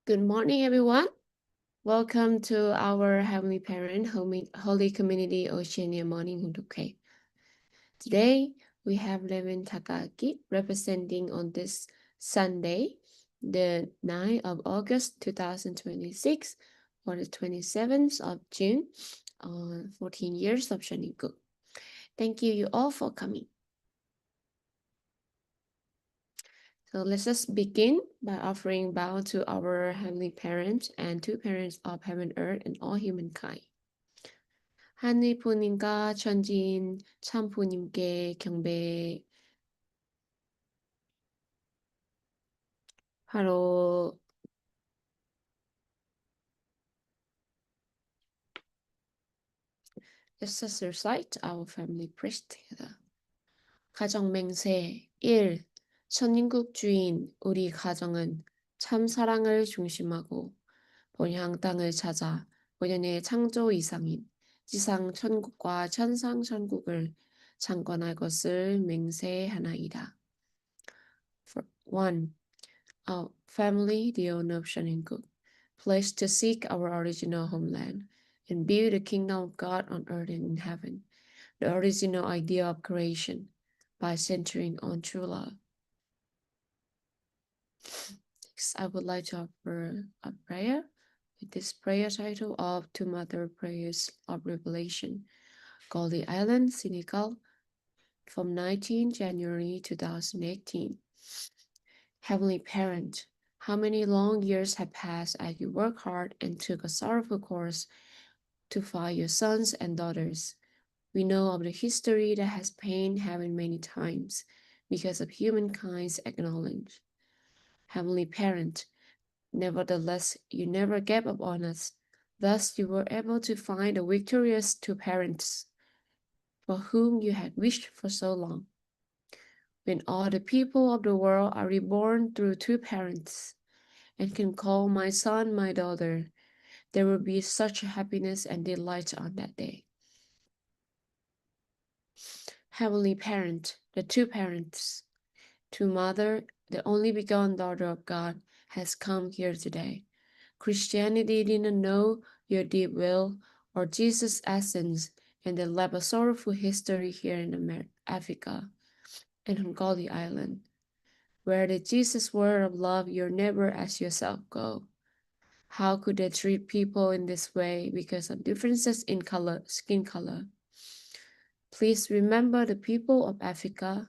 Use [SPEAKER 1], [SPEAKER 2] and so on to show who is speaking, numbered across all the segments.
[SPEAKER 1] Good morning, everyone. Welcome to our Heavenly Parent Holy Community Oceania Morning Huduke. Today, we have Rev Takaaki representing on this Sunday, the 9th of August 2026, or the 27th of June, 14 years of Shaniku. Thank you all for coming. So let's just begin by offering bow to our Heavenly Parent and to parents of heaven, earth, and all humankind. 하늘 부모님과 천지인 참 부모님께 경배하러 Let's just recite our family prayer together. 가정맹세 1. 천인국 주인 우리 가정은 참 사랑을 중심하고 본향 땅을 찾아 본연의 창조 이상인 지상 천국과 천상 천국을 창건할 것을 맹세하나이다. 1. Our family, the owner of Shaninguk, pledged to seek our original homeland and build the kingdom of God on earth and in heaven, the original idea of creation, by centering on true love. Next, I would like to offer a prayer with this prayer title of Two Mother Prayers of Revelation, Goldie Island, Senegal, from 19 January 2018. Heavenly Parent, how many long years have passed as you worked hard and took a sorrowful course to find your sons and daughters. We know of the history that has pained heaven many times because of humankind's ignorance. Heavenly Parent, nevertheless, you never gave up on us. Thus, you were able to find the victorious two parents for whom you had wished for so long. When all the people of the world are reborn through two parents and can call my son, my daughter, there will be such happiness and delight on that day. Heavenly Parent, the two parents, to Mother, the only begotten daughter of God, has come here today. Christianity didn't know your deep will or Jesus' essence, and they left a sorrowful history here in Africa and on Goldie Island, where the Jesus word of love your neighbor as yourself go. How could they treat people in this way because of differences in color, skin color? Please remember the people of Africa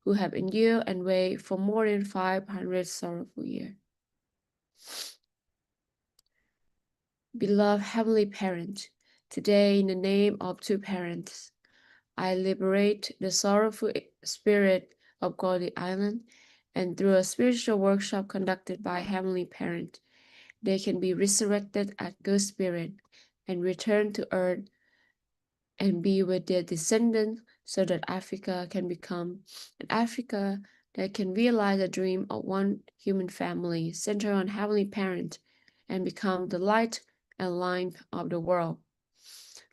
[SPEAKER 1] who have endured and waited for more than 500 sorrowful years. Beloved Heavenly Parent, today in the name of two parents, I liberate the sorrowful spirit of Goldie Island, and through a spiritual workshop conducted by Heavenly Parent, they can be resurrected at good spirit and return to earth and be with their descendants so that Africa can become an Africa that can realize the dream of one human family centered on Heavenly Parent and become the light and light of the world.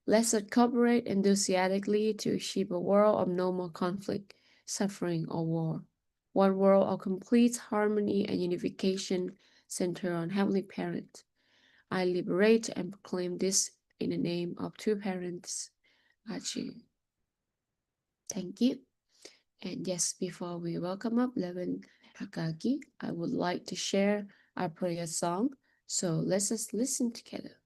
[SPEAKER 1] Let's cooperate enthusiastically to achieve a world of no more conflict, suffering, or war. One world of complete harmony and unification centered on Heavenly Parent. I liberate and proclaim this in the name of two parents. Achi. Thank you. And yes, before we welcome up Rev Takaaki, I would like to share our prayer song. So let's just listen together.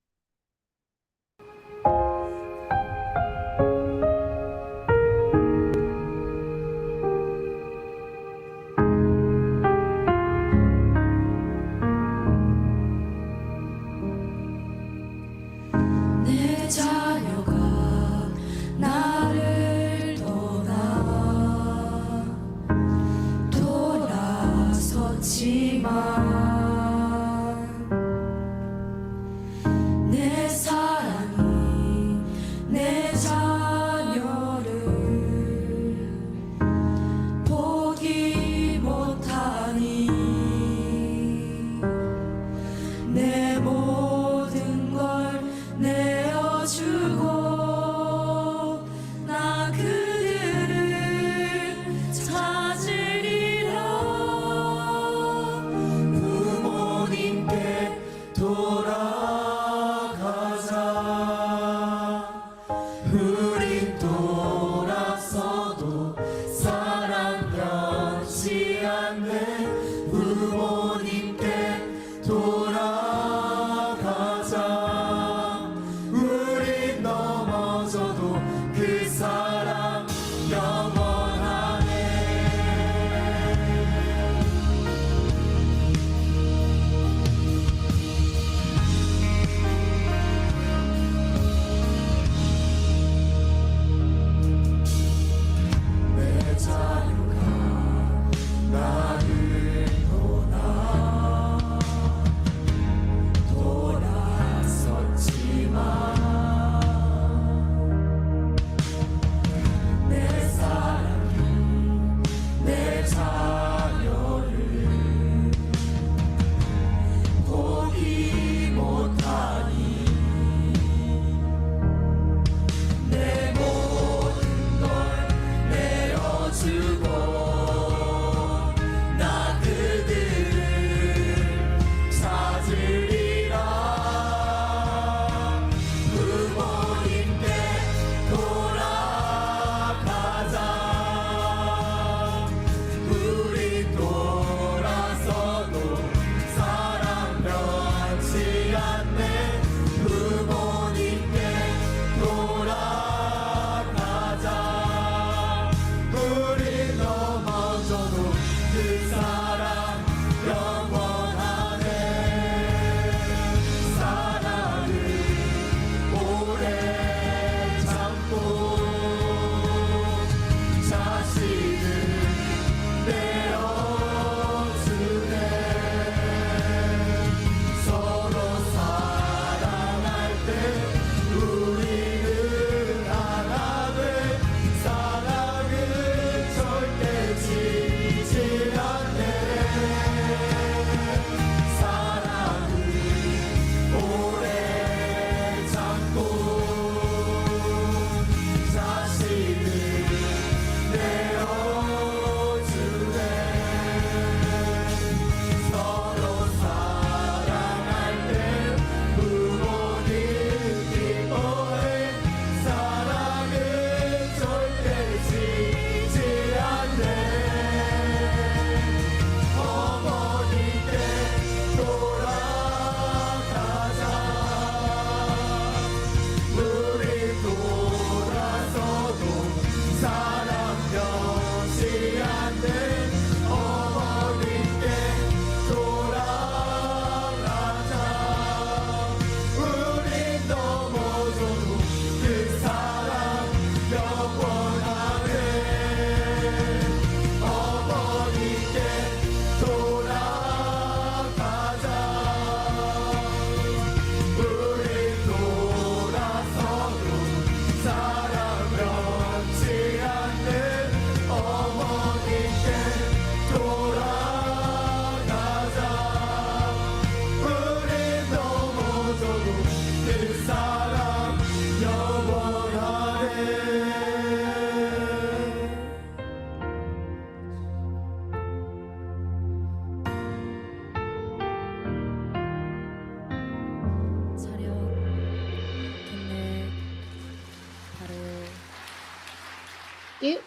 [SPEAKER 1] you.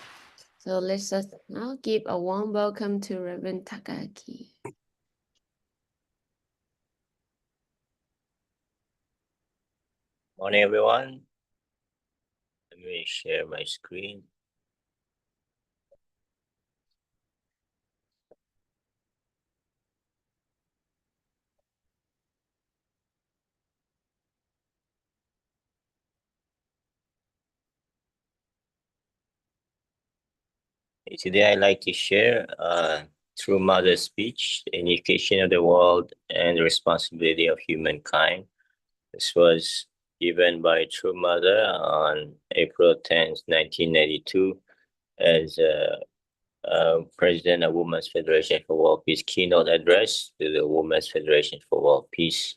[SPEAKER 1] So let's just now give a warm welcome to Rev Takaaki.
[SPEAKER 2] Morning, everyone. Let me share my screen. Today, I'd like to share True Mother's speech, the unification of the world and the responsibility of humankind. This was given by True Mother on April 10th, 1992, as President of Women's Federation for World Peace keynote address to the Women's Federation for World Peace.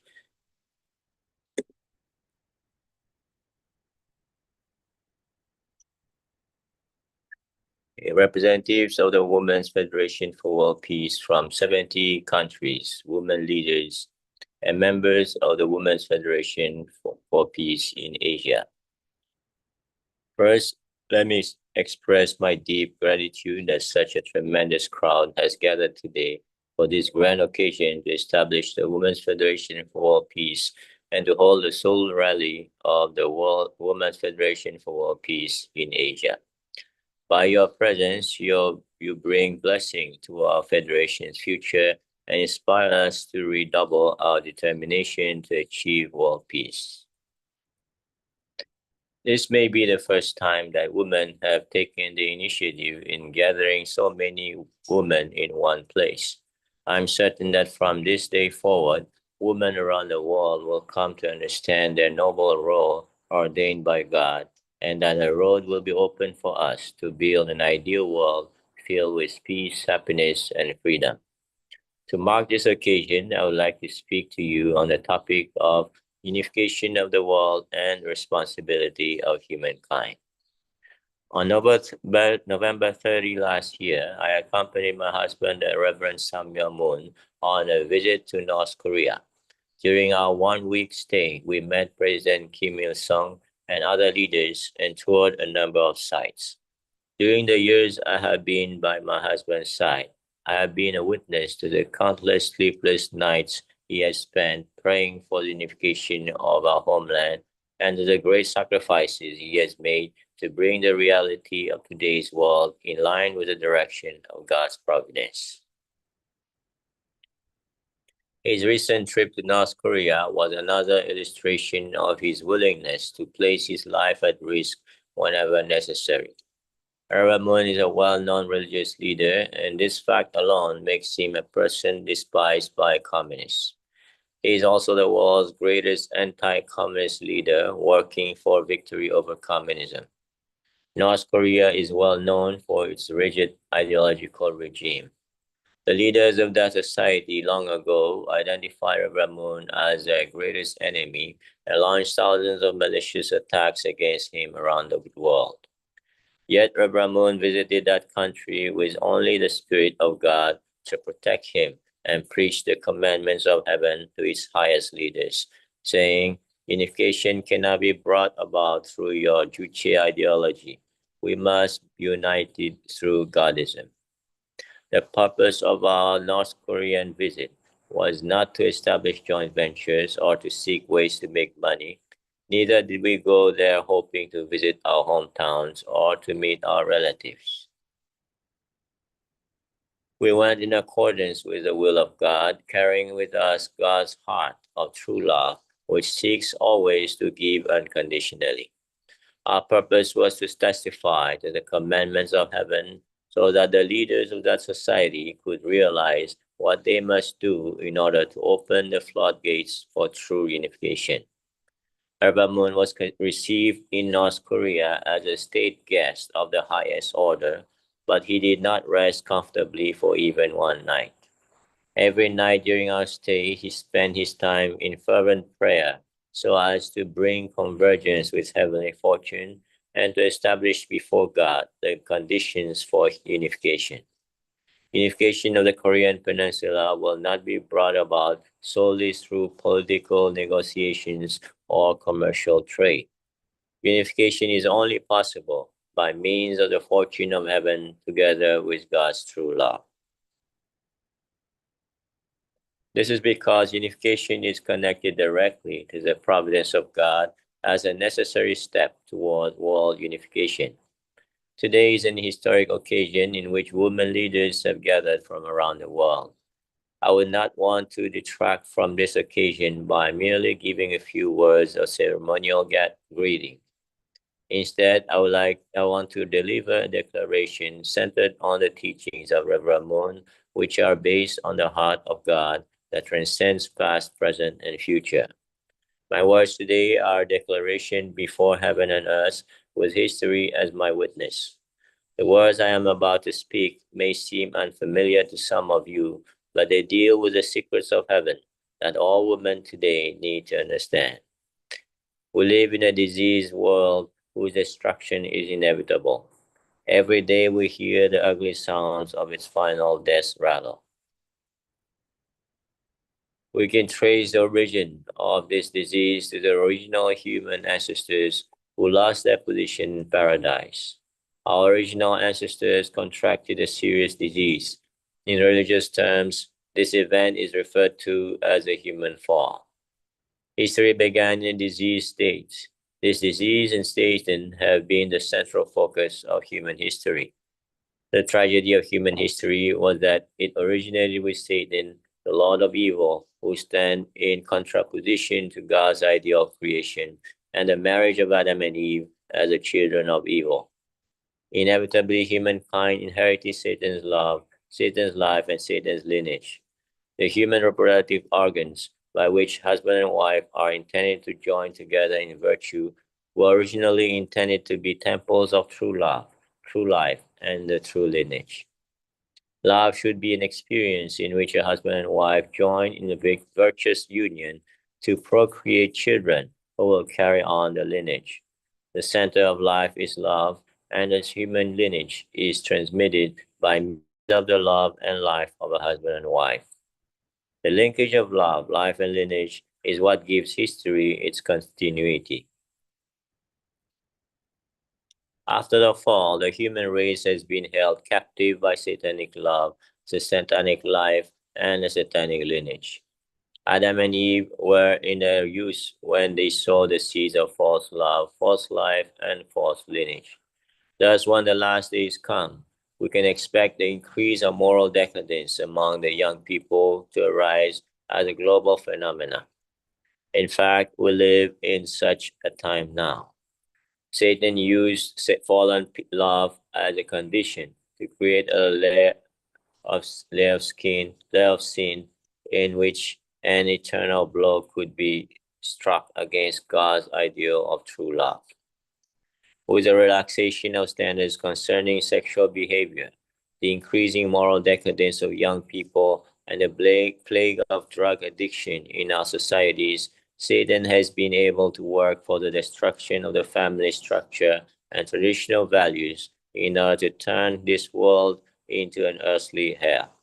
[SPEAKER 2] Representatives of the Women's Federation for World Peace from 70 countries, women leaders, and members of the Women's Federation for Peace in Asia. First, let me express my deep gratitude that such a tremendous crowd has gathered today for this grand occasion to establish the Women's Federation for World Peace and to hold the sole rally of the World Women's Federation for World Peace in Asia. By your presence, you bring blessing to our Federation's future and inspire us to redouble our determination to achieve world peace. This may be the first time that women have taken the initiative in gathering so many women in one place. I'm certain that from this day forward, women around the world will come to understand their noble role ordained by God, and that a road will be open for us to build an ideal world filled with peace, happiness, and freedom. To mark this occasion, I would like to speak to you on the topic of unification of the world and responsibility of humankind. On November 30 last year, I accompanied my husband, the Reverend Samuel Moon, on a visit to North Korea. During our 1 week stay, we met President Kim Il sung and other leaders and toured a number of sites. During the years I have been by my husband's side, I have been a witness to the countless sleepless nights he has spent praying for the unification of our homeland and to the great sacrifices he has made to bring the reality of today's world in line with the direction of God's providence. His recent trip to North Korea was another illustration of his willingness to place his life at risk whenever necessary. Moon is a well-known religious leader, and this fact alone makes him a person despised by communists. He is also the world's greatest anti-communist leader, working for victory over communism. North Korea is well known for its rigid ideological regime. The leaders of that society long ago identified Moon as their greatest enemy and launched thousands of malicious attacks against him around the world. Yet Moon visited that country with only the Spirit of God to protect him and preached the commandments of heaven to its highest leaders, saying, unification cannot be brought about through your Juche ideology. We must be united through Godism. The purpose of our North Korean visit was not to establish joint ventures or to seek ways to make money. Neither did we go there hoping to visit our hometowns or to meet our relatives. We went in accordance with the will of God, carrying with us God's heart of true love, which seeks always to give unconditionally. Our purpose was to testify to the commandments of heaven so that the leaders of that society could realize what they must do in order to open the floodgates for true unification. Moon was received in North Korea as a state guest of the highest order, but he did not rest comfortably for even one night. Every night during our stay, he spent his time in fervent prayer so as to bring convergence with heavenly fortune and to establish before God the conditions for unification. Unification of the Korean Peninsula will not be brought about solely through political negotiations or commercial trade. Unification is only possible by means of the fortune of heaven together with God's true love. This is because unification is connected directly to the providence of God as a necessary step toward world unification. Today is an historic occasion in which women leaders have gathered from around the world. I would not want to detract from this occasion by merely giving a few words of ceremonial greeting. Instead, I want to deliver a declaration centered on the teachings of Rev Ramon, which are based on the heart of God that transcends past, present, and future. My words today are a declaration before heaven and earth, with history as my witness. The words I am about to speak may seem unfamiliar to some of you, but they deal with the secrets of heaven that all women today need to understand. We live in a diseased world whose destruction is inevitable. Every day we hear the ugly sounds of its final death rattle. We can trace the origin of this disease to the original human ancestors who lost their position in paradise. Our original ancestors contracted a serious disease. In religious terms, this event is referred to as the human fall. History began in disease states. This disease and Satan have been the central focus of human history. The tragedy of human history was that it originated with Satan, the Lord of evil, who stands in contraposition to God's ideal of creation and the marriage of Adam and Eve as the children of evil. Inevitably, humankind inherited Satan's love, Satan's life, and Satan's lineage. The human reproductive organs by which husband and wife are intended to join together in virtue were originally intended to be temples of true love, true life, and the true lineage. Love should be an experience in which a husband and wife join in a virtuous union to procreate children who will carry on the lineage. The center of life is love, and the human lineage is transmitted by means of the love and life of a husband and wife. The linkage of love, life, and lineage is what gives history its continuity. After the fall, the human race has been held captive by satanic love, the satanic life, and the satanic lineage. Adam and Eve were in their youth when they saw the seeds of false love, false life, and false lineage. Thus, when the last days come, we can expect the increase of moral decadence among the young people to arise as a global phenomenon. In fact, we live in such a time now. Satan used fallen love as a condition to create a layer of sin in which an eternal blow could be struck against God's ideal of true love. With the relaxation of standards concerning sexual behavior, the increasing moral decadence of young people, and the plague of drug addiction in our societies, Satan has been able to work for the destruction of the family structure and traditional values in order to turn this world into an earthly hell.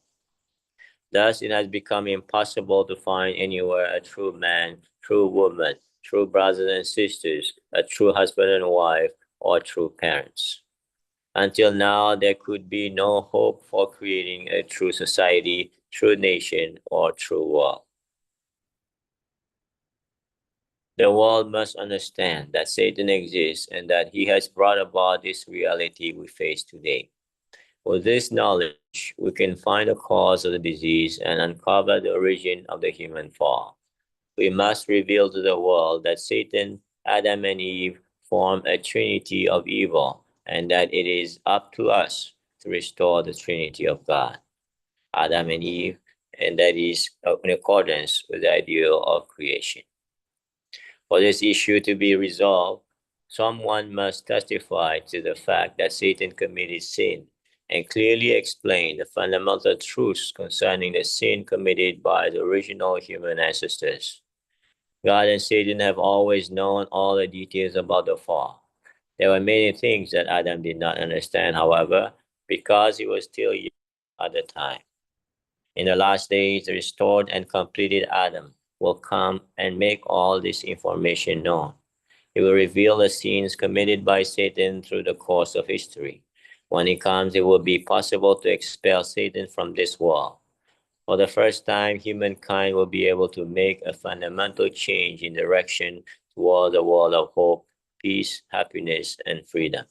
[SPEAKER 2] Thus, it has become impossible to find anywhere a true man, true woman, true brothers and sisters, a true husband and wife, or true parents. Until now, there could be no hope for creating a true society, true nation, or true world. The world must understand that Satan exists and that he has brought about this reality we face today. With this knowledge, we can find the cause of the disease and uncover the origin of the human fall. We must reveal to the world that Satan, Adam, and Eve form a trinity of evil, and that it is up to us to restore the trinity of God, Adam and Eve, and that is in accordance with the ideal of creation. For this issue to be resolved, someone must testify to the fact that Satan committed sin and clearly explain the fundamental truths concerning the sin committed by the original human ancestors. God and Satan have always known all the details about the fall. There were many things that Adam did not understand, however, because he was still young at the time. In the last days, the restored and completed Adam will come and make all this information known. He will reveal the sins committed by Satan through the course of history. When he comes, it will be possible to expel Satan from this world. For the first time, humankind will be able to make a fundamental change in direction toward a world of hope, peace, happiness, and freedom.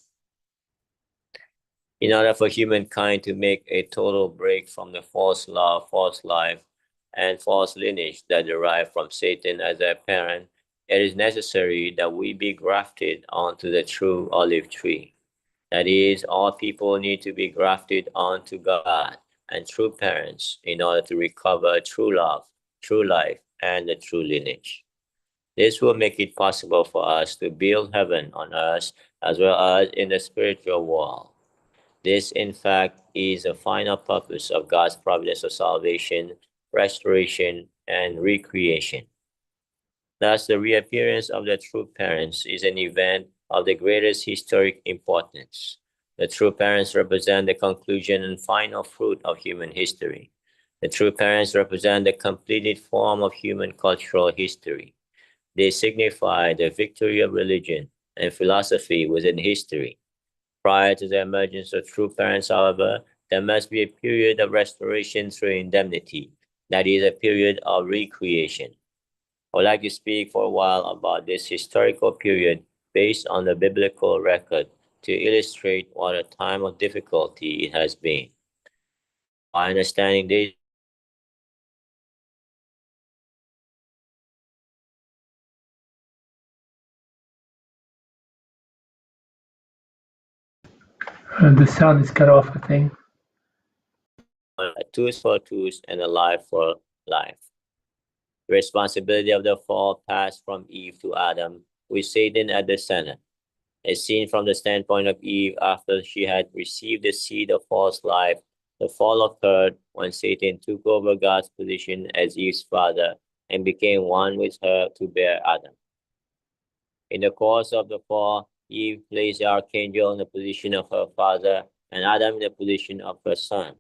[SPEAKER 2] In order for humankind to make a total break from the false love, false life, and false lineage that derive from Satan as their parent, it is necessary that we be grafted onto the true olive tree. That is, all people need to be grafted onto God and true parents in order to recover true love, true life, and the true lineage. This will make it possible for us to build heaven on earth as well as in the spiritual world. This, in fact, is the final purpose of God's providence of salvation, restoration, and recreation. Thus, the reappearance of the true parents is an event of the greatest historic importance. The true parents represent the conclusion and final fruit of human history. The true parents represent the completed form of human cultural history. They signify the victory of religion and philosophy within history. Prior to the emergence of true parents, however, there must be a period of restoration through indemnity, that is, a period of recreation. I would like to speak for a while about this historical period based on the biblical record to illustrate what a time of difficulty it has been. By understanding this,
[SPEAKER 3] The sound is cut off, I think.
[SPEAKER 2] a tooth for tooth and a life for life. The responsibility of the fall passed from Eve to Adam, with Satan at the center. As seen from the standpoint of Eve after she had received the seed of false life, the fall occurred when Satan took over God's position as Eve's father and became one with her to bear Adam. In the course of the fall, Eve placed the archangel in the position of her father and Adam in the position of her son.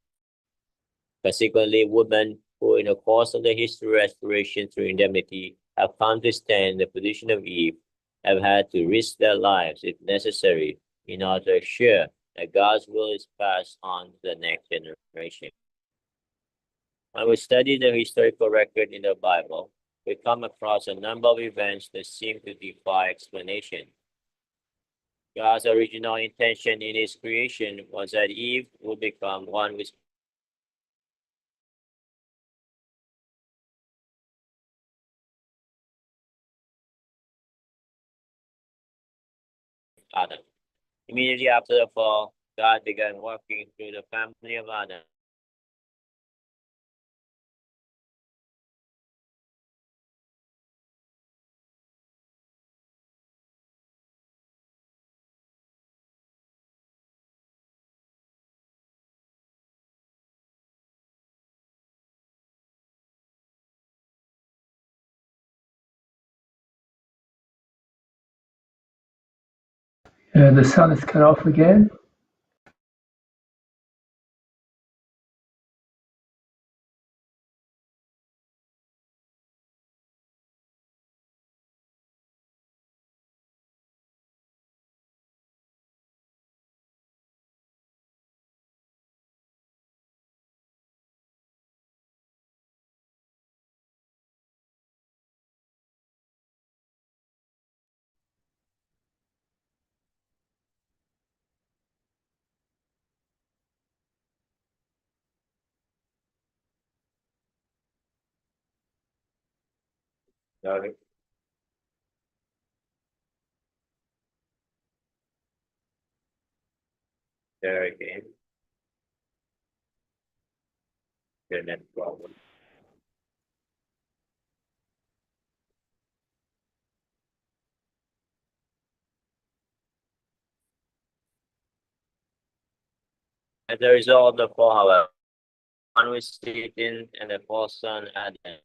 [SPEAKER 2] Consequently, women who, in the course of the history restoration through indemnity, have come to stand in the position of Eve, have had to risk their lives, if necessary, in order to assure that God's will is passed on to the next generation. When we study the historical record in the Bible, we come across a number of events that seem to defy explanation. God's original intention in his creation was that Eve would become one with Adam. Immediately after the fall, God began working through the family of Adam.
[SPEAKER 3] The sound is cut off again.
[SPEAKER 2] Sorry. There again. The next problem. As a result of the fall, however, one with Satan and the false son Adam.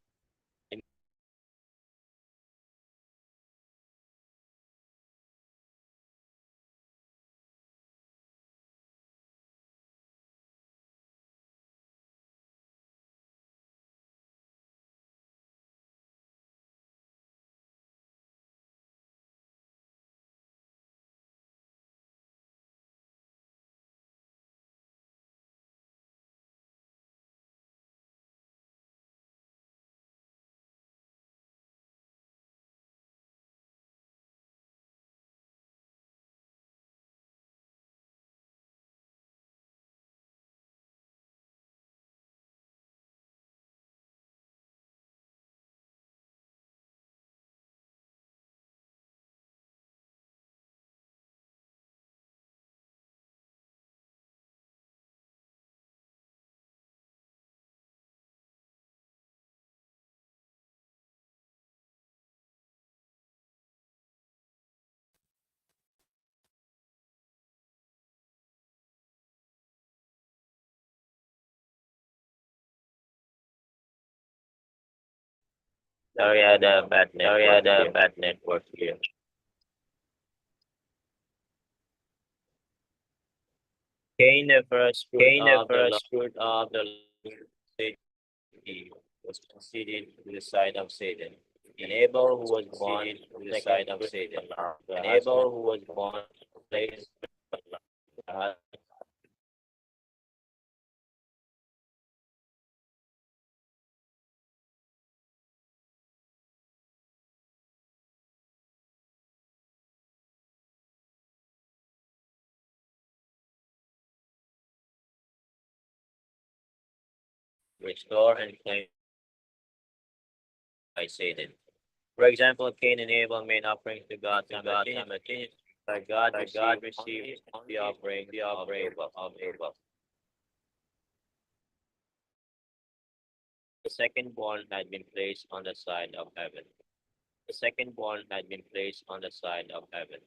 [SPEAKER 2] The bad network here. Cain, the first fruit of the Lord, was conceded to the side of Satan. And Abel, who was born to the side of Satan. And Abel, who was born to place restore and claim by Satan. For example, Cain and Abel made offerings to God simultaneously, but God received the offering of Abel. The second born had been placed on the side of heaven. The second born had been placed on the side of heaven.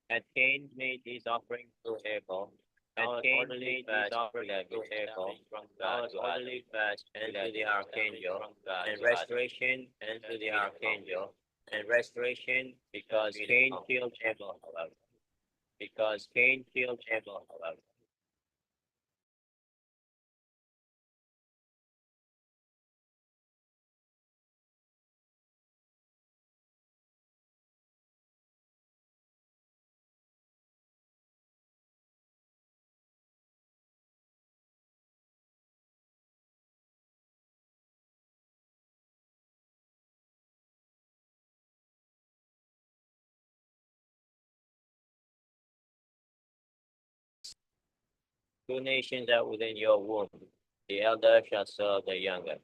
[SPEAKER 2] Had Cain made his offering to Abel, had Cain made his offering to Abel, God's orderly fast and to the archangel, and restoration and to the archangel, and restoration because Cain killed Abel, because Cain killed Abel. Two nations are within your womb. The elder shall serve the younger.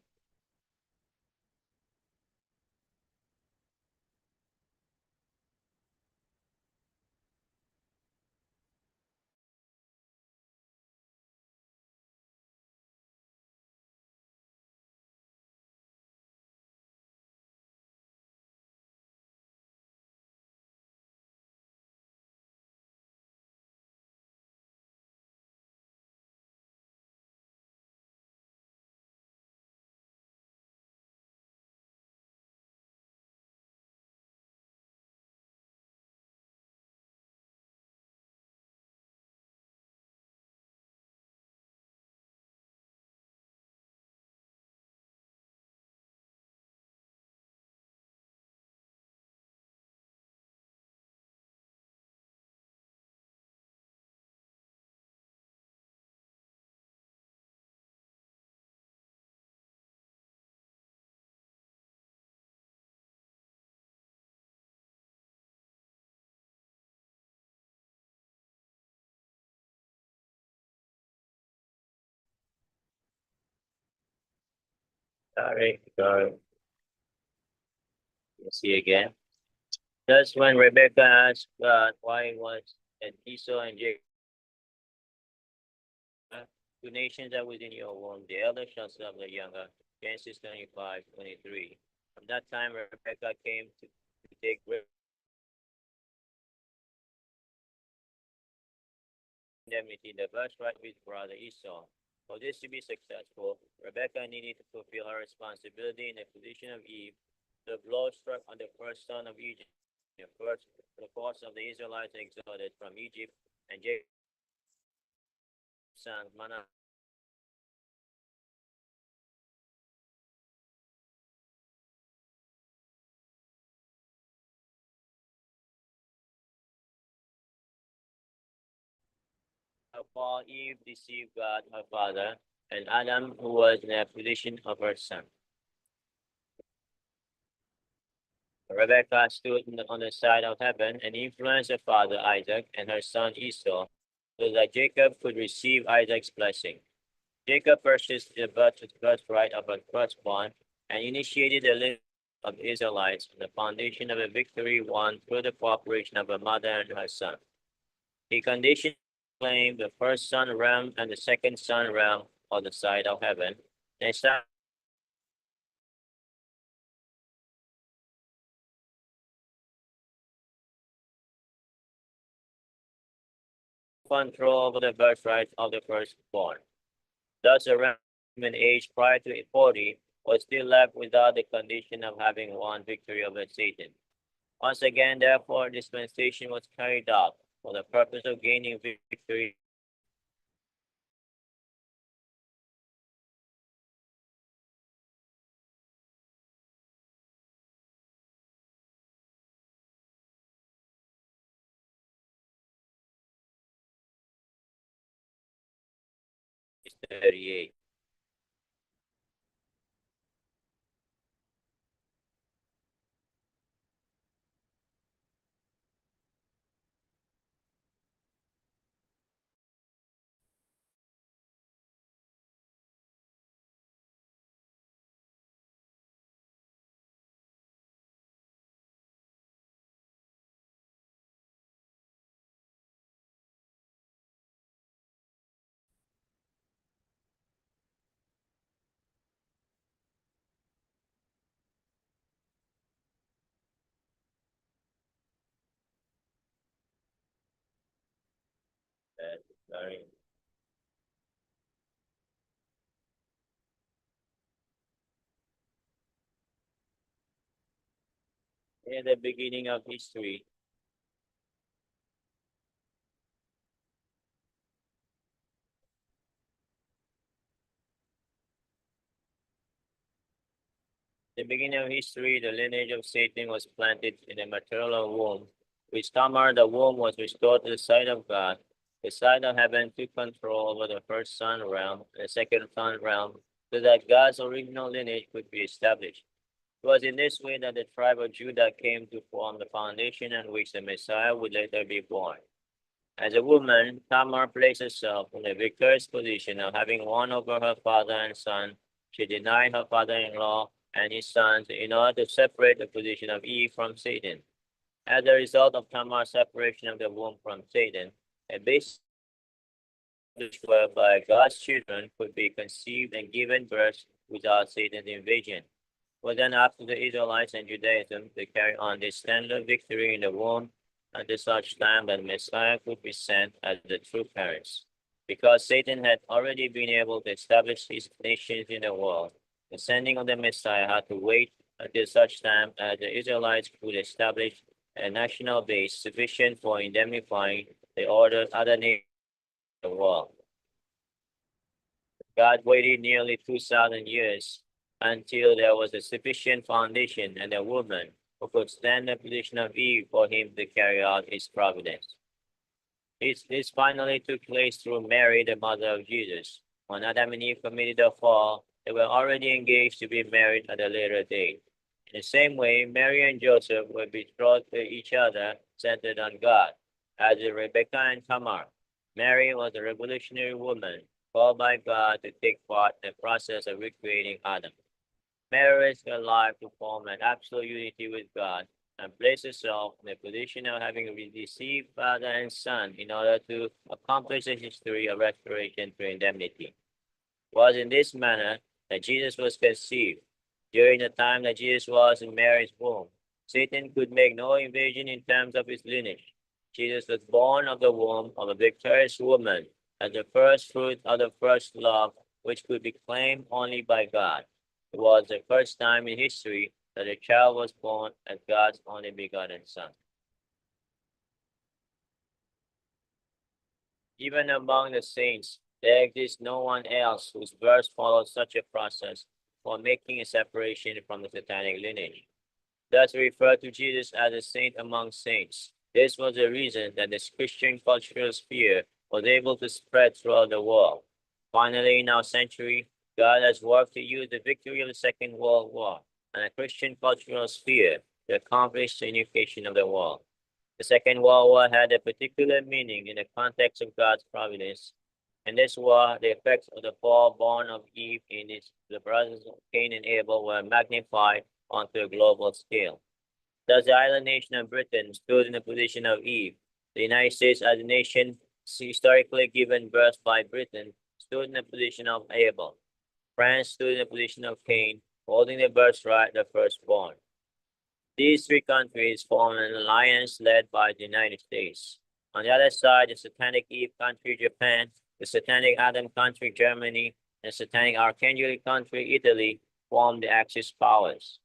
[SPEAKER 2] Sorry. You see again. Thus, when Rebecca asked God why it was that Esau and Jacob, two nations are within your womb, the elder shall serve the younger. Genesis 25:23. From that time, Rebecca came to take indemnity, the birthright with brother Esau. For this to be successful, Rebecca needed to fulfill her responsibility in the position of Eve. The blow struck on the first son of Egypt, the force of the Israelites exoded from Egypt, and Jacob's son Manasseh while Eve deceived God her father, and Adam, who was in the position of her son. Rebecca stood on the side of heaven and influenced her father Isaac and her son Esau, so that Jacob could receive Isaac's blessing. Jacob purchased the birthright of her firstborn and initiated the lineage of the Israelites on the foundation of a victory won through the cooperation of her mother and her son. He conditioned claim the first son realm and the second son realm on the side of heaven, and established control over the birthright of the firstborn. Thus, a realm human age prior to 40 was still left without the condition of having won victory over Satan. Once again, therefore, dispensation was carried out for the purpose of gaining victory. Is 38. Sorry. In the beginning of history, the lineage of Satan was planted in the maternal womb. With Tamar, the womb was restored to the side of God. The side of heaven took control over the first sun realm and the second sun realm, so that God's original lineage could be established. It was in this way that the tribe of Judah came to form the foundation on which the Messiah would later be born. As a woman, Tamar placed herself in the victorious position of having won over her father and son. She denied her father-in-law and his sons in order to separate the position of Eve from Satan. As a result of Tamar's separation of the womb from Satan, a base whereby God's children could be conceived and given birth without Satan's invasion. Was then up to the Israelites and Judaism to carry on this standard victory in the womb until such time that Messiah could be sent as the true parents. Because Satan had already been able to establish his nations in the world, the sending of the Messiah had to wait until such time as the Israelites could establish a national base sufficient for indemnifying the other nations in the world. God waited nearly 2,000 years until there was a sufficient foundation and a woman who could stand the position of Eve for him to carry out his providence. This finally took place through Mary, the mother of Jesus. When Adam and Eve committed the fall, they were already engaged to be married at a later date. In the same way, Mary and Joseph were betrothed to each other, centered on God. As with Rebecca and Tamar, Mary was a revolutionary woman called by God to take part in the process of recreating Adam. Mary risked her life to form an absolute unity with God and placed herself in the position of having received Father and Son in order to accomplish the history of restoration through indemnity. It was in this manner that Jesus was conceived. During the time that Jesus was in Mary's womb, Satan could make no invasion in terms of his lineage. Jesus was born of the womb of a victorious woman as the first fruit of the first love, which could be claimed only by God. It was the first time in history that a child was born as God's only begotten Son. Even among the saints, there exists no one else whose birth follows such a process for making a separation from the satanic lineage. Thus, we refer to Jesus as a saint among saints. This was the reason that this Christian cultural sphere was able to spread throughout the world. Finally, in our century, God has worked to use the victory of the Second World War and a Christian cultural sphere to accomplish the unification of the world. The Second World War had a particular meaning in the context of God's providence. In this war, the effects of the fall born of Eve in the brothers of Cain and Abel were magnified onto a global scale. Thus, the island nation of Britain stood in the position of Eve. The United States, as a nation historically given birth by Britain, stood in the position of Abel. France stood in the position of Cain, holding the birthright of the firstborn. These three countries formed an alliance led by the United States. On the other side, the satanic Eve country, Japan, the satanic Adam country, Germany, The satanic archangelic country, Italy, formed the Axis powers.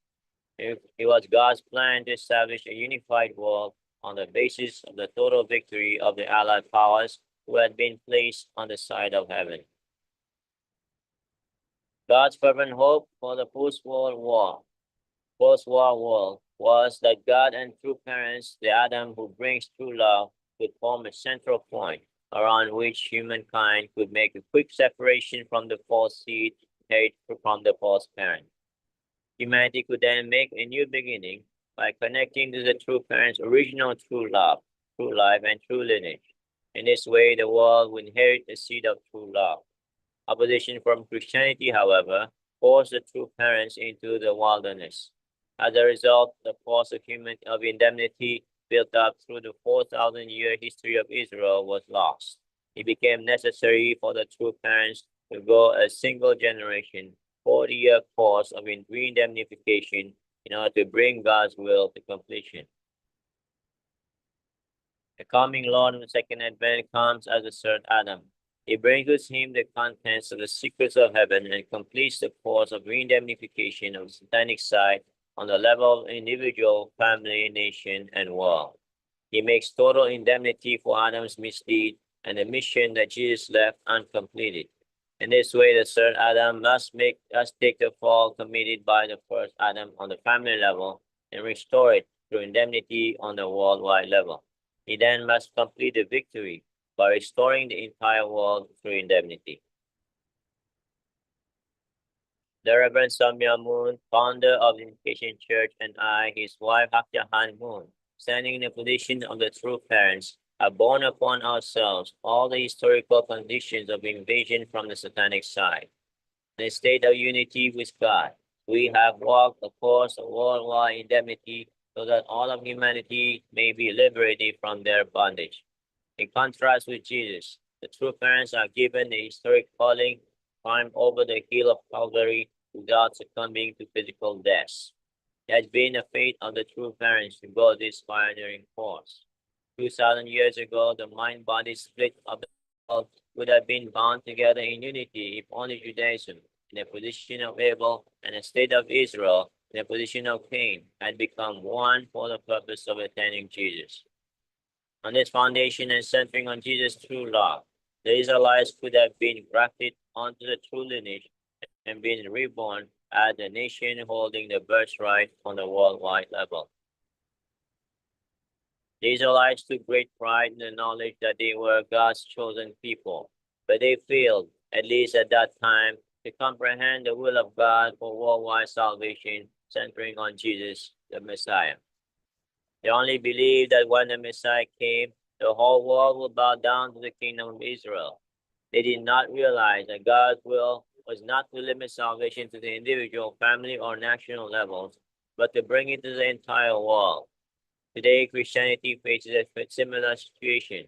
[SPEAKER 2] It was God's plan to establish a unified world on the basis of the total victory of the Allied powers who had been placed on the side of heaven. God's fervent hope for the post-war world was that God and true parents, the Adam who brings true love, would form a central point around which humankind could make a quick separation from the false seed inherited from the false parent. Humanity could then make a new beginning by connecting to the true parent's original true love, true life, and true lineage. In this way, the world would inherit the seed of true love. Opposition from Christianity, however, forced the true parents into the wilderness. As a result, the force of indemnity built up through the 4,000-year history of Israel was lost. It became necessary for the true parents to go a single generation, 40-year course of indemnification in order to bring God's will to completion. The coming Lord of the second advent comes as the third Adam. He brings with him the contents of the secrets of heaven and completes the course of indemnification of the satanic side on the level of individual, family, nation, and world. He makes total indemnity for Adam's misdeed and the mission that Jesus left uncompleted. In this way, the third Adam must take the fall committed by the first Adam on the family level and restore it through indemnity on the worldwide level. He then must complete the victory by restoring the entire world through indemnity. The Reverend Samya Moon, founder of the Unification Church, and I, his wife Hakya Han Moon, standing in the position of the true parents, have borne upon ourselves all the historical conditions of invasion from the satanic side. In a state of unity with God, we have walked the course of worldwide indemnity so that all of humanity may be liberated from their bondage. In contrast with Jesus, the true parents are given the historic calling to climb over the hill of Calvary without succumbing to physical death. It has been the fate of the true parents to go this pioneering course. 2,000 years ago, the mind-body split of the world would have been bound together in unity if only Judaism, in the position of Abel, and the state of Israel, in the position of Cain, had become one for the purpose of attaining Jesus. On this foundation and centering on Jesus' true love, the Israelites could have been grafted onto the true lineage and been reborn as the nation holding the birthright on the worldwide level. The Israelites took great pride in the knowledge that they were God's chosen people, but they failed, at least at that time, to comprehend the will of God for worldwide salvation centering on Jesus, the Messiah. They only believed that when the Messiah came, the whole world would bow down to the kingdom of Israel. They did not realize that God's will was not to limit salvation to the individual, family, or national levels, but to bring it to the entire world. Today, Christianity faces a similar situation.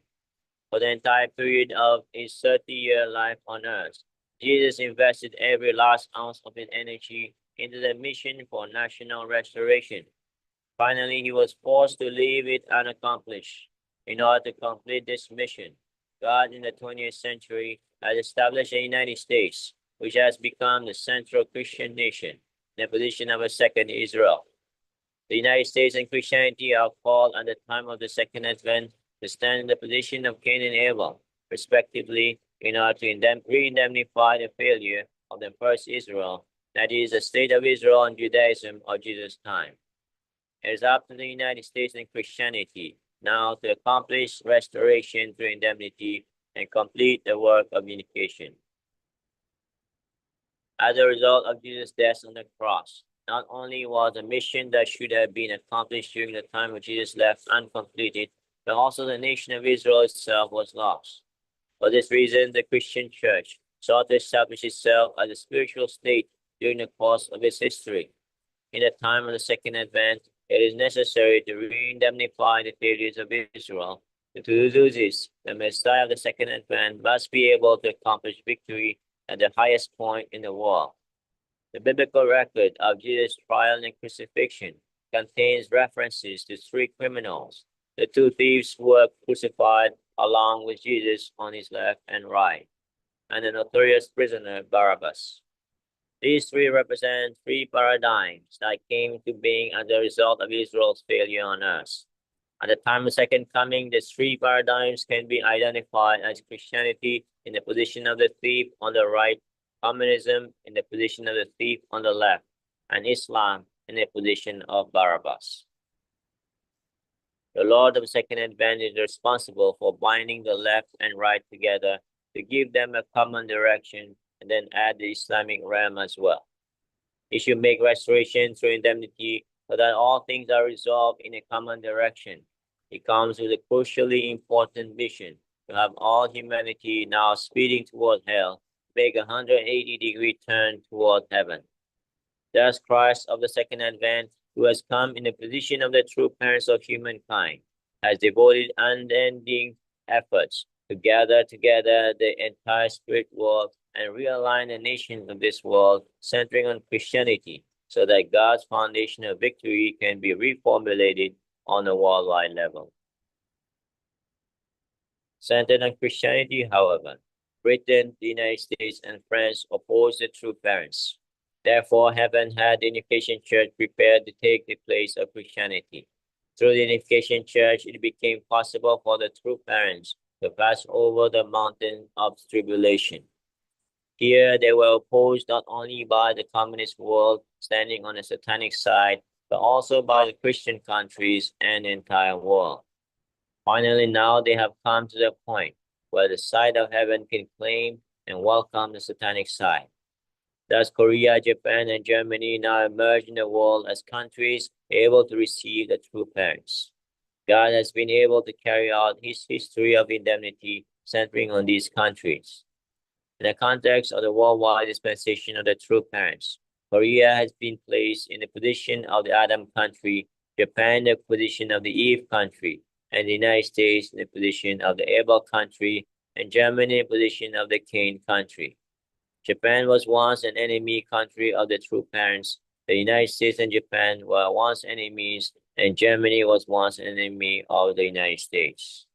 [SPEAKER 2] For the entire period of his 30-year life on earth, Jesus invested every last ounce of his energy into the mission for national restoration. Finally, he was forced to leave it unaccomplished. In order to complete this mission, God in the 20th century has established the United States, which has become the central Christian nation, in the position of a second Israel. The United States and Christianity are called at the time of the Second Advent to stand in the position of Cain and Abel, respectively, in order to re-indemnify the failure of the first Israel, that is, the state of Israel and Judaism of Jesus' time. It is up to the United States and Christianity now to accomplish restoration through indemnity and complete the work of unification. As a result of Jesus' death on the cross, not only was the mission that should have been accomplished during the time of Jesus left uncompleted, but also the nation of Israel itself was lost. For this reason, the Christian church sought to establish itself as a spiritual state during the course of its history. In the time of the Second Advent, it is necessary to re-indemnify the failures of Israel. To do this, the Messiah of the Second Advent must be able to accomplish victory at the highest point in the war. The biblical record of Jesus' trial and crucifixion contains references to three criminals, the two thieves who were crucified along with Jesus on his left and right. and the notorious prisoner Barabbas. These three represent three paradigms that came into being as a result of Israel's failure on earth. At the time of the Second Coming, these three paradigms can be identified as Christianity in the position of the thief on the right, communism in the position of the thief on the left, and Islam in the position of Barabbas. The Lord of the Second Advent is responsible for binding the left and right together to give them a common direction and then add the Islamic realm as well. He should make restoration through indemnity so that all things are resolved in a common direction. He comes with a crucially important vision to have all humanity now speeding toward hell make a 180-degree turn toward heaven. Thus Christ of the Second Advent, who has come in the position of the true parents of humankind, has devoted unending efforts to gather together the entire spirit world and realign the nations of this world, centering on Christianity, so that God's foundation of victory can be reformulated on a worldwide level. Centered on Christianity, however, Britain, the United States, and France opposed the true parents. Therefore, heaven had the Unification Church prepared to take the place of Christianity. Through the Unification Church, it became possible for the true parents to pass over the mountain of tribulation. Here, they were opposed not only by the communist world standing on the satanic side, but also by the Christian countries and the entire world. Finally, now they have come to the point where the side of heaven can claim and welcome the satanic side. Thus, Korea, Japan, and Germany now emerge in the world as countries able to receive the true parents. God has been able to carry out his history of indemnity centering on these countries. In the context of the worldwide dispensation of the true parents, Korea has been placed in the position of the Adam country, Japan in the position of the Eve country, and the United States in the position of the Abel country, and Germany in the position of the Cain country. Japan was once an enemy country of the true parents. The United States and Japan were once enemies, and Germany was once an enemy of the United States.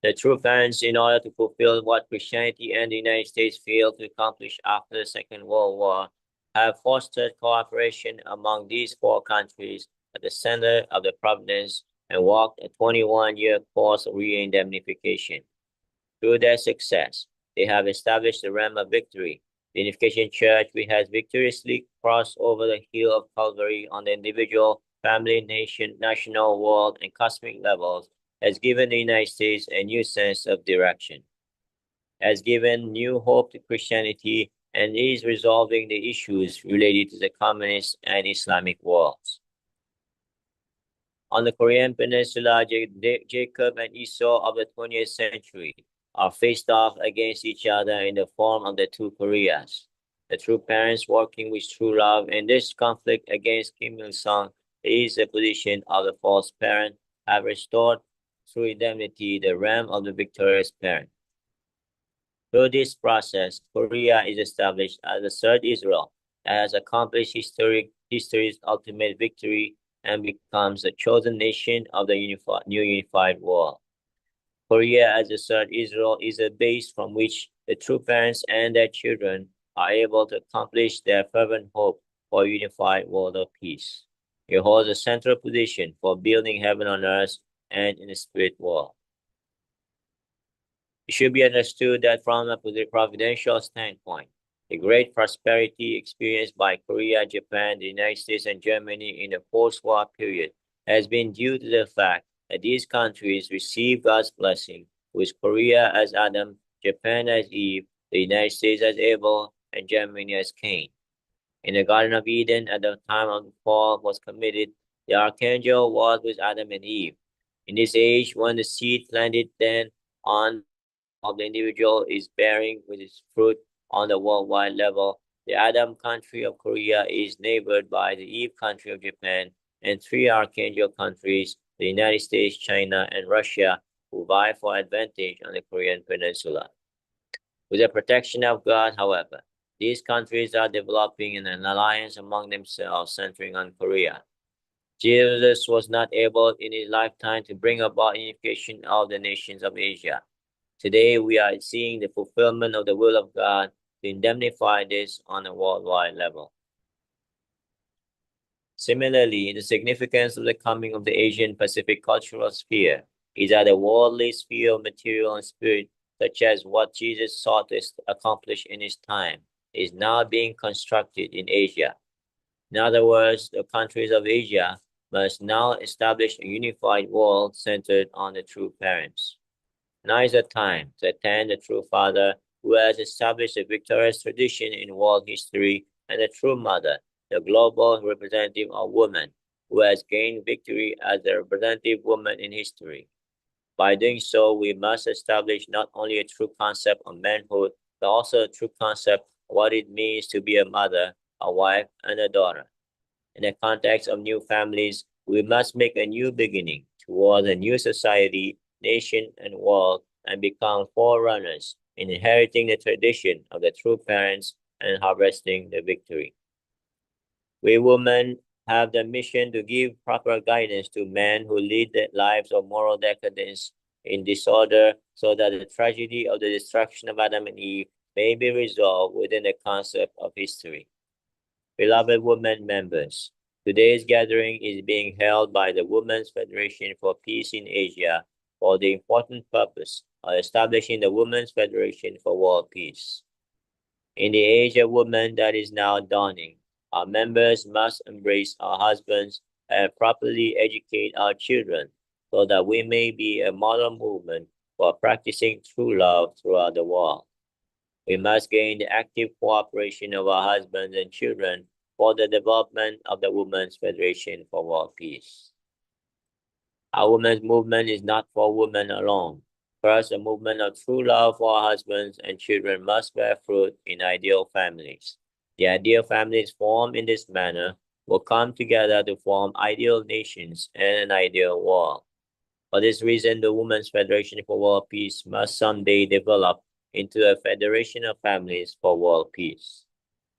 [SPEAKER 2] The true parents, in order to fulfill what Christianity and the United States failed to accomplish after the Second World War, have fostered cooperation among these four countries at the center of the providence and walked a 21-year course of re-indemnification. Through their success, they have established the realm of victory. The Unification Church, which has victoriously crossed over the hill of Calvary on the individual, family, nation, national, world, and cosmic levels, has given the United States a new sense of direction, has given new hope to Christianity, and is resolving the issues related to the communist and Islamic worlds. On the Korean Peninsula, Jacob and Esau of the 20th century are faced off against each other in the form of the two Koreas. The true parents working with true love in this conflict against Kim Il-sung is the position of the false parent, have restored through indemnity the realm of the victorious parent. Through this process, Korea is established as the third Israel that has accomplished history's ultimate victory and becomes the chosen nation of the new unified world. Korea as the third Israel is a base from which the true parents and their children are able to accomplish their fervent hope for a unified world of peace. It holds a central position for building heaven on earth and in the spirit world. It should be understood that from a providential standpoint, the great prosperity experienced by Korea, Japan, the United States, and Germany in the post-war period has been due to the fact that these countries received God's blessing, with Korea as Adam, Japan as Eve, the United States as Abel, and Germany as Cain. In the Garden of Eden, at the time of the fall was committed, the archangel was with Adam and Eve. In this age, when the seed planted then on of the individual is bearing with its fruit on the worldwide level, the Adam country of Korea is neighbored by the Eve country of Japan and three archangel countries, the United States, China, and Russia, who vie for advantage on the Korean Peninsula. With the protection of God, however, these countries are developing an alliance among themselves centering on Korea. Jesus was not able in his lifetime to bring about unification of the nations of Asia. Today, we are seeing the fulfillment of the will of God to indemnify this on a worldwide level. Similarly, the significance of the coming of the Asian Pacific cultural sphere is that the worldly sphere of material and spirit, such as what Jesus sought to accomplish in his time, is now being constructed in Asia. In other words, the countries of Asia must now establish a unified world centered on the true parents. Now is the time to attend the true father who has established a victorious tradition in world history, and the true mother, the global representative of woman, who has gained victory as the representative woman in history. By doing so, we must establish not only a true concept of manhood, but also a true concept of what it means to be a mother, a wife, and a daughter. In the context of new families, we must make a new beginning towards a new society, nation, and world, and become forerunners in inheriting the tradition of the true parents and harvesting the victory. We women have the mission to give proper guidance to men who lead their lives of moral decadence in disorder, so that the tragedy of the destruction of Adam and Eve may be resolved within the concept of history. Beloved women members, today's gathering is being held by the Women's Federation for Peace in Asia for the important purpose of establishing the Women's Federation for World Peace. In the age of women that is now dawning, our members must embrace our husbands and properly educate our children so that we may be a model movement for practicing true love throughout the world. We must gain the active cooperation of our husbands and children for the development of the Women's Federation for World Peace. Our women's movement is not for women alone. First, a movement of true love for our husbands and children must bear fruit in ideal families. The ideal families formed in this manner will come together to form ideal nations and an ideal world. For this reason, the Women's Federation for World Peace must someday develop into a federation of families for world peace.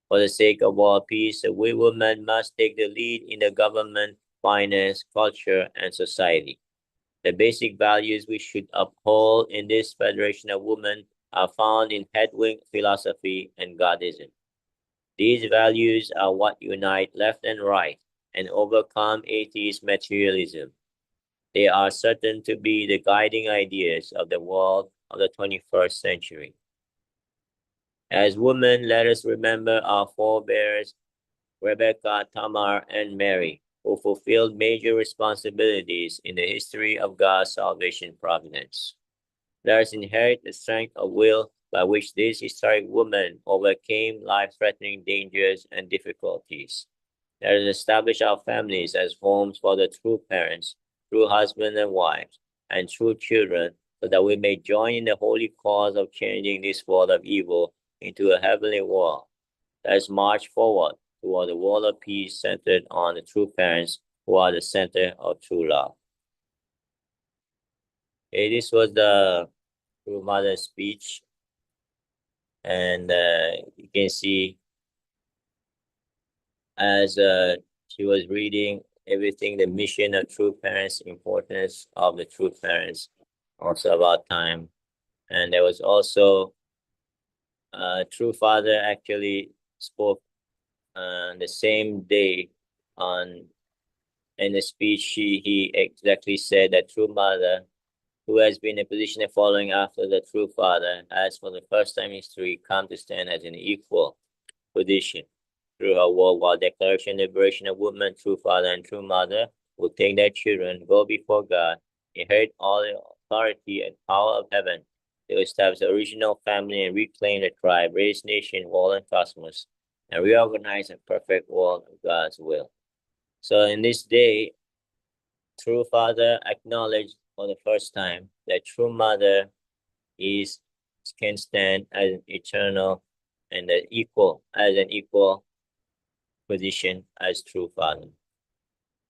[SPEAKER 2] For the sake of world peace, we women must take the lead in the government, finance, culture, and society. The basic values we should uphold in this federation of women are found in Hedwig philosophy and Godism. These values are what unite left and right and overcome atheist materialism. They are certain to be the guiding ideas of the world of the 21st century. As women, let us remember our forebears, Rebecca, Tamar, and Mary, who fulfilled major responsibilities in the history of God's salvation providence. Let us inherit the strength of will by which these historic women overcame life-threatening dangers and difficulties. Let us establish our families as homes for the true parents, true husbands and wives, and true children, so that we may join in the holy cause of changing this world of evil into a heavenly world. Let us march forward toward a world of peace centered on the true parents who are the center of true love. Okay, this was the True Mother speech, and you can see as she was reading everything, the mission of true parents, importance of the true parents, also about time. And there was also true father actually spoke the same day on in the speech. He exactly said that true mother, who has been in a position of following after the true father, has for the first time in history come to stand as an equal position through her worldwide declaration, liberation of women, true father and true mother will take their children, go before God, inherit all the authority and power of heaven. They will establish the original family and reclaim the tribe, race, nation, world, and cosmos, and reorganize a perfect world of God's will. So in this day, true father acknowledged for the first time that true mother can stand as an eternal and an equal position as true father.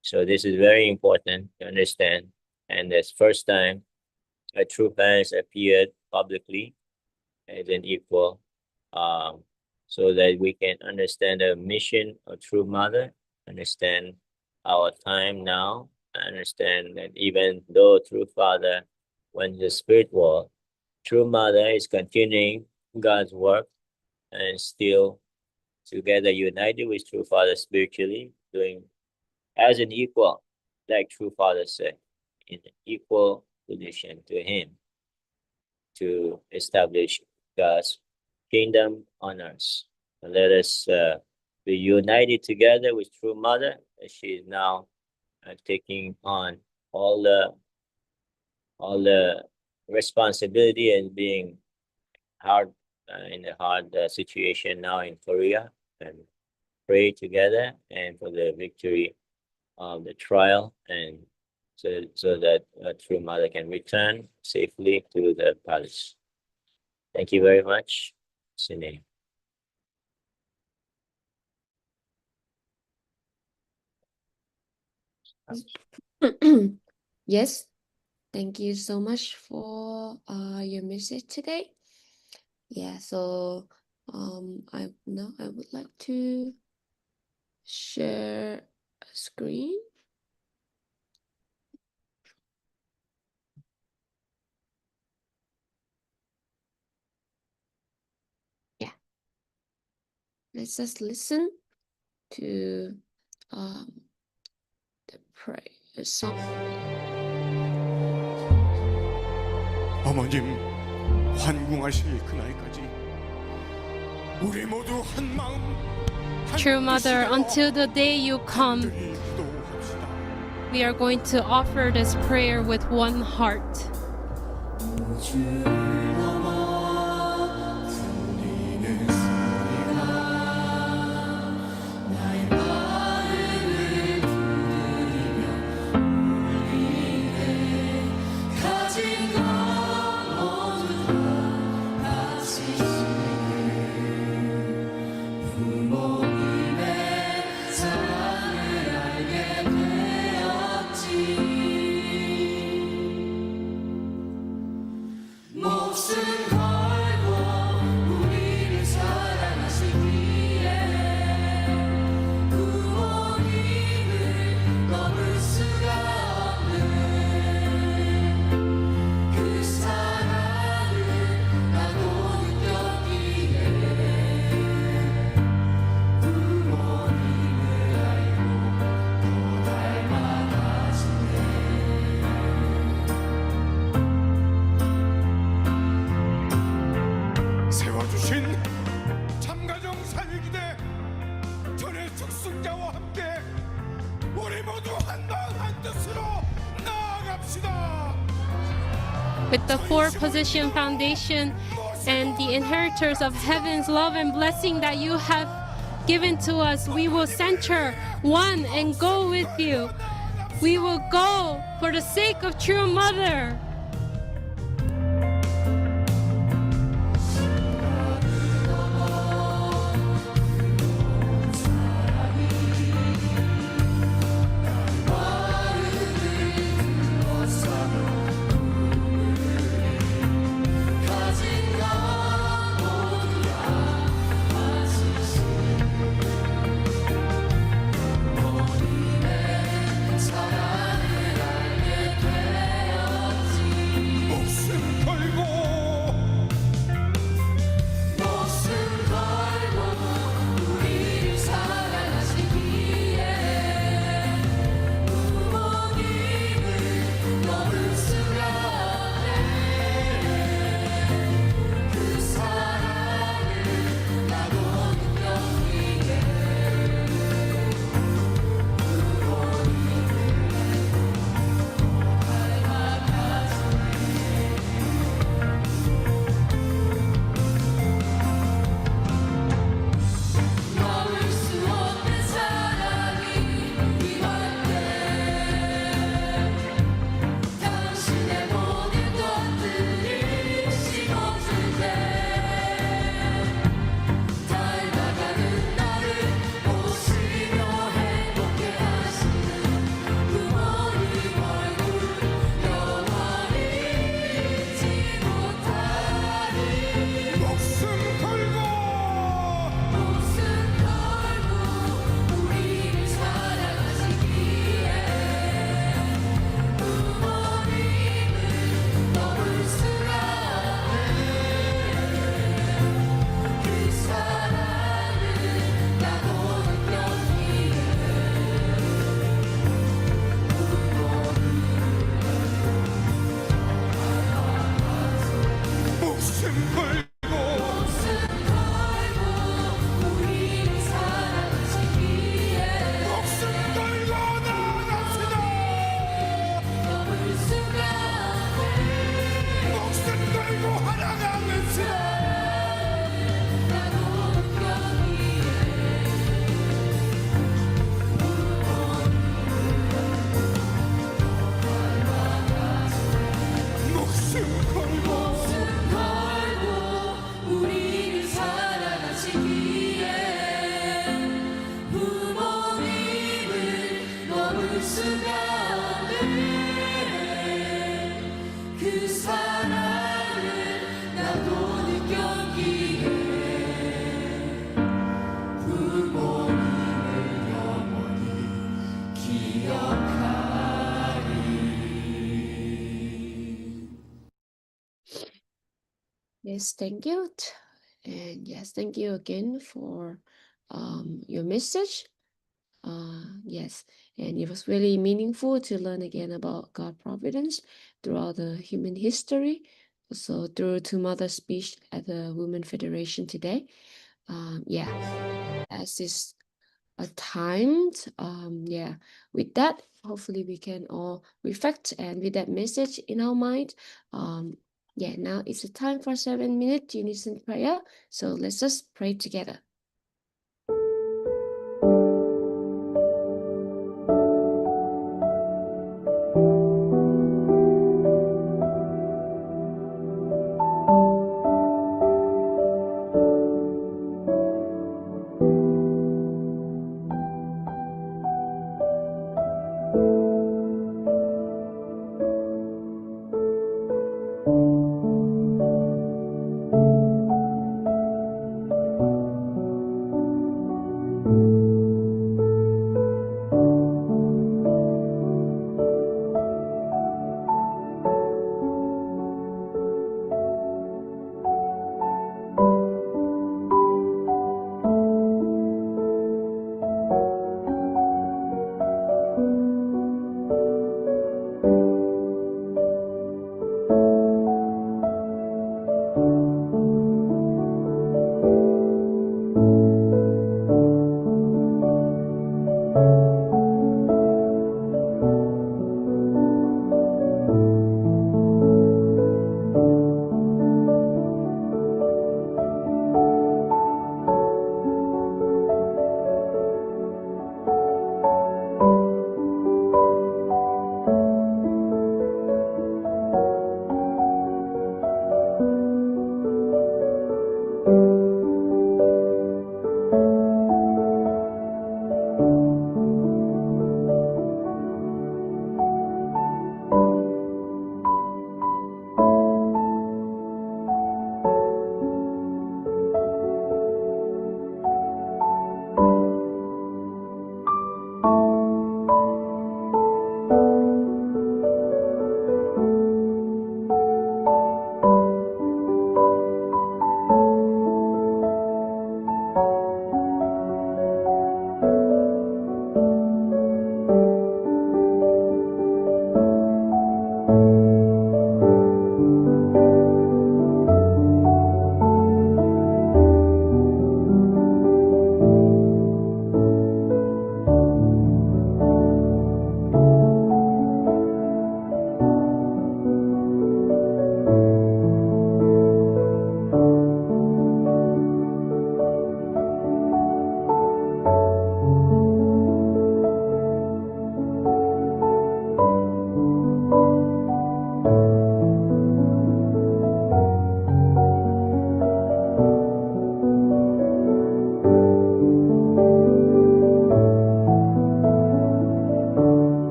[SPEAKER 2] So this is very important to understand. And this first time a true parents appeared publicly as an equal, so that we can understand the mission of true mother, understand our time now, understand that even though true father went to the spirit world, True Mother is continuing God's work and still together united with True Father spiritually, doing as an equal, like True Father said, in equal position to him to establish God's kingdom on earth. And let us be united together with True Mother, as she is now taking on all the responsibility and being hard in a hard situation now in Korea, and pray together and for the victory of the trial, and so that True Mother can return safely to the palace. Thank you very much. Sine.
[SPEAKER 1] Yes, thank you so much for your message today. Yeah, so I would like to share a screen. Yeah, let's just listen to the prayer song.
[SPEAKER 4] 어머님 환궁하실 그날까지 우리 모두 한 마음 한
[SPEAKER 5] True Mother,
[SPEAKER 4] 뜻으로
[SPEAKER 5] until the day you come,
[SPEAKER 4] 간절히 기도합시다.
[SPEAKER 5] we are going to offer this prayer with one heart.
[SPEAKER 4] 세워주신 참가정 살기대 전의 특승자와 함께 우리 모두 한 마음 한 뜻으로 나아갑시다.
[SPEAKER 5] With the four position foundation and the inheritors of heaven's love and blessing that you have given to us, we will center one and go with you. We will go for the sake of True Mother.
[SPEAKER 1] Yes, thank you. And yes, thank you again for your message. Yes, and it was really meaningful to learn again about God providence throughout the human history. Also through to Mother's speech at the Women Federation today. Yeah, as is a time. Yeah, with that, hopefully we can all reflect and with that message in our mind. Yeah, now it's a time for 7 minute unison prayer. So let's just pray together.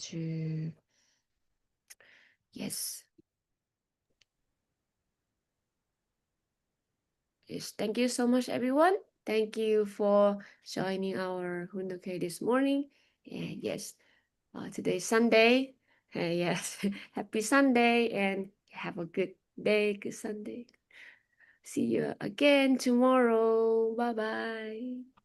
[SPEAKER 1] 주. Yes. Yes, thank you so much, everyone. Thank you for joining our Hundoke this morning. And yes, today's Sunday. Yes, happy Sunday and have a good day, good Sunday. See you again tomorrow. Bye bye.